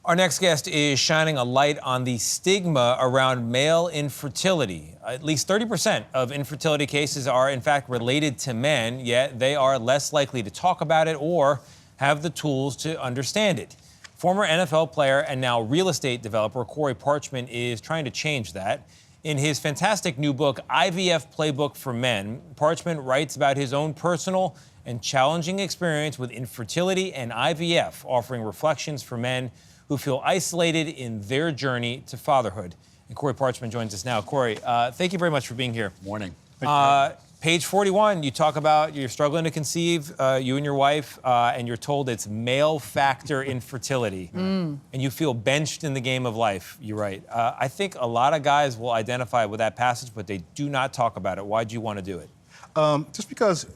Our next guest is shining a light on the stigma around male infertility. At least 30% of infertility cases are, in fact, related to men, yet they are less likely to talk about it or have the tools to understand it. Former NFL player and now real estate developer Corey Parchman is trying to change that. In his fantastic new book, IVF Playbook for Men, Parchman writes about his own personal and challenging experience with infertility and IVF, offering reflections for men who feel isolated in their journey to fatherhood. And Corey Parchman joins us now. Corey, thank you very much for being here. Morning. Page 41, you talk about you're struggling to conceive, you and your wife, and you're told it's male factor infertility. And you feel benched in the game of life, you write. I think a lot of guys will identify with that passage, but they do not talk about it. Why'd you want to do it? Just because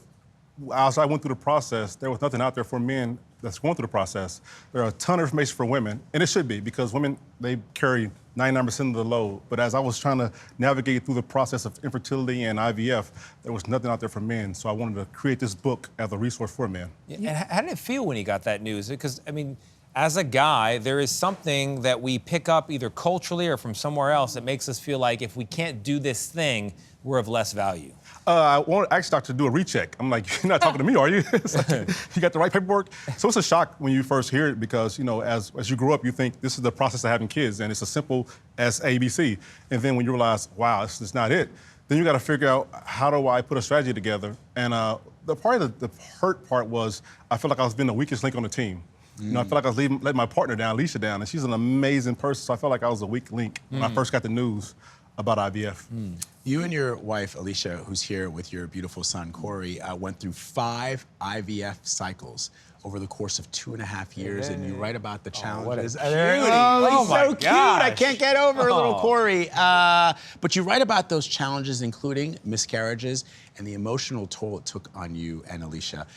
as I went through the process, there was nothing out there for men that's going through the process. There are a ton of information for women, and it should be, because women, they carry 99% of the load. But as I was trying to navigate through the process of infertility and IVF, there was nothing out there for men. So I wanted to create this book as a resource for men. And how did it feel when you got that news? Because, I mean, as a guy, there is something that we pick up either culturally or from somewhere else that makes us feel like if we can't do this thing, we're of less value. I wanted to ask doctor to do a recheck. I'm like, you're not talking to me, are you? It's like, you got the right paperwork? So it's a shock when you first hear it because, you know, as you grow up, you think this is the process of having kids and it's as simple as ABC. And then when you realize, wow, this is not it, then you got to figure out how do I put a strategy together? And the hurt part was I felt like I was being the weakest link on the team. You know, I felt like I was letting my partner down, Alicia, down, and she's an amazing person, so I felt like I was a weak link when I first got the news about IVF. You and your wife, Alicia, who's here with your beautiful son, Corey, went through 5 IVF cycles over the course of 2.5 years, and you write about the challenges. What a cutie. He's so cute. I can't get over little Corey. But you write about those challenges, including miscarriages and the emotional toll it took on you and Alicia.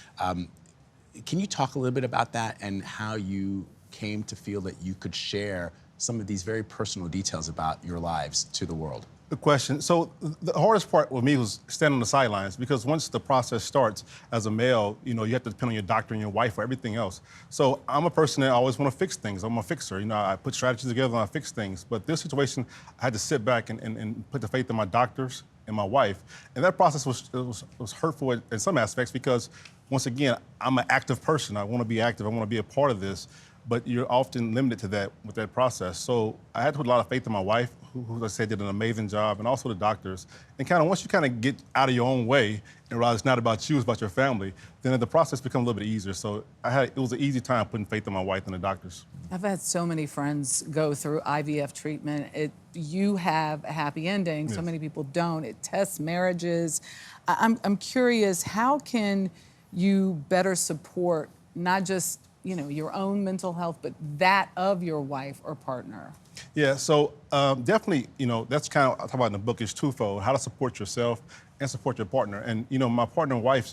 Can you talk a little bit about that and how you came to feel that you could share some of these very personal details about your lives to the world? Good question. So the hardest part with me was standing on the sidelines because once the process starts as a male, you know, you have to depend on your doctor and your wife for everything else. So I'm a person that always want to fix things. I'm a fixer. You know, I put strategies together and I fix things. But this situation, I had to sit back and put the faith in my doctors and my wife. And that process was hurtful in some aspects because, once again, I'm an active person. I want to be active. I want to be a part of this. But you're often limited to that with that process. So I had to put a lot of faith in my wife, who as I said, did an amazing job, and also the doctors. And kind of once you kind of get out of your own way and realize it's not about you, it's about your family, then the process becomes a little bit easier. So it was an easy time putting faith in my wife and the doctors. I've had so many friends go through IVF treatment. You have a happy ending. So many people don't. It tests marriages. I'm curious, how can you better support not just your own mental health, but that of your wife or partner? Yeah, so definitely, that's kind of, I talk about in the book, is twofold, how to support yourself and support your partner. And, my partner and wife,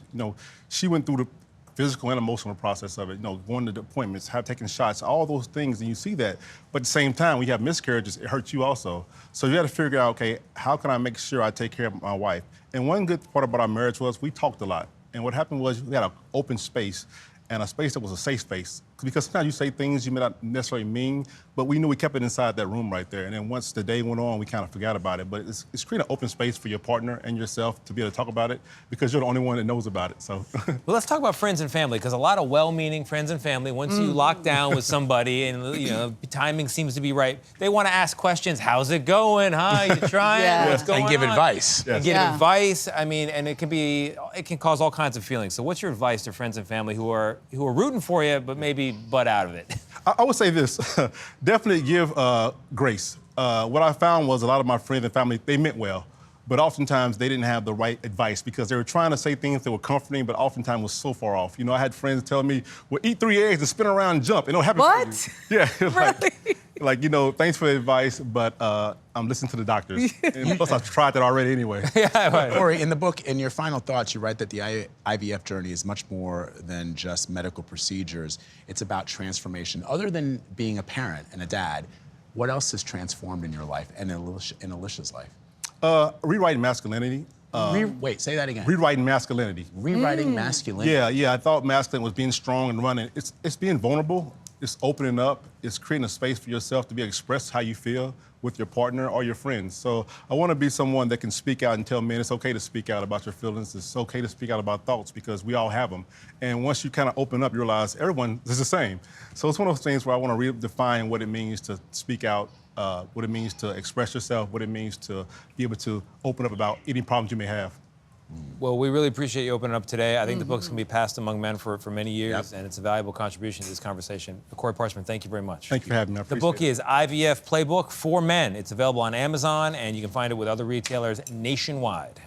she went through the physical and emotional process of it, going to the appointments, taking shots, all those things, and you see that. But at the same time, when you have miscarriages, it hurts you also. So you got to figure out, okay, how can I make sure I take care of my wife? And one good part about our marriage was we talked a lot. And what happened was we had an open space, and a space that was a safe space. Because sometimes you say things you may not necessarily mean, but we knew we kept it inside that room right there. And then once the day went on, we kind of forgot about it. But it's creating an open space for your partner and yourself to be able to talk about it because you're the only one that knows about it, so. Well, let's talk about friends and family, because a lot of well-meaning friends and family, once you lock down with somebody and, timing seems to be right, they want to ask questions. How's it going, huh? You trying? What's going on? And give advice. And give advice. I mean, and it can cause all kinds of feelings. So what's your advice to friends and family who are rooting for you, but maybe butt out of it? I would say this, definitely give grace. What I found was a lot of my friends and family, they meant well, but oftentimes they didn't have the right advice because they were trying to say things that were comforting, but oftentimes was so far off. I had friends tell me, well, eat 3 eggs and spin around and jump. It'll happen for you. Yeah, Really? Thanks for the advice, but I'm listening to the doctors. And plus, I've tried that already anyway. Corey, in the book, in your final thoughts, you write that the IVF journey is much more than just medical procedures. It's about transformation. Other than being a parent and a dad, what else has transformed in your life and in Alicia's life? Rewriting masculinity. Wait, say that again. Rewriting masculinity. Rewriting masculinity. Yeah, I thought masculine was being strong and running. It's being vulnerable it's opening up, it's creating a space for yourself to be able to express how you feel with your partner or your friends. So I want to be someone that can speak out and tell men it's okay to speak out about your feelings. It's okay to speak out about thoughts because we all have them. And once you kind of open up, you realize everyone is the same. So it's one of those things where I want to redefine what it means to speak out, what it means to express yourself, what it means to be able to open up about any problems you may have. Well, we really appreciate you opening up today. I think the book's going to be passed among men for many years, Yep. and it's a valuable contribution to this conversation. Corey Parchman, thank you very much. Thank you for having me. I The appreciate book it. is IVF Playbook for Men. It's available on Amazon, and you can find it with other retailers nationwide.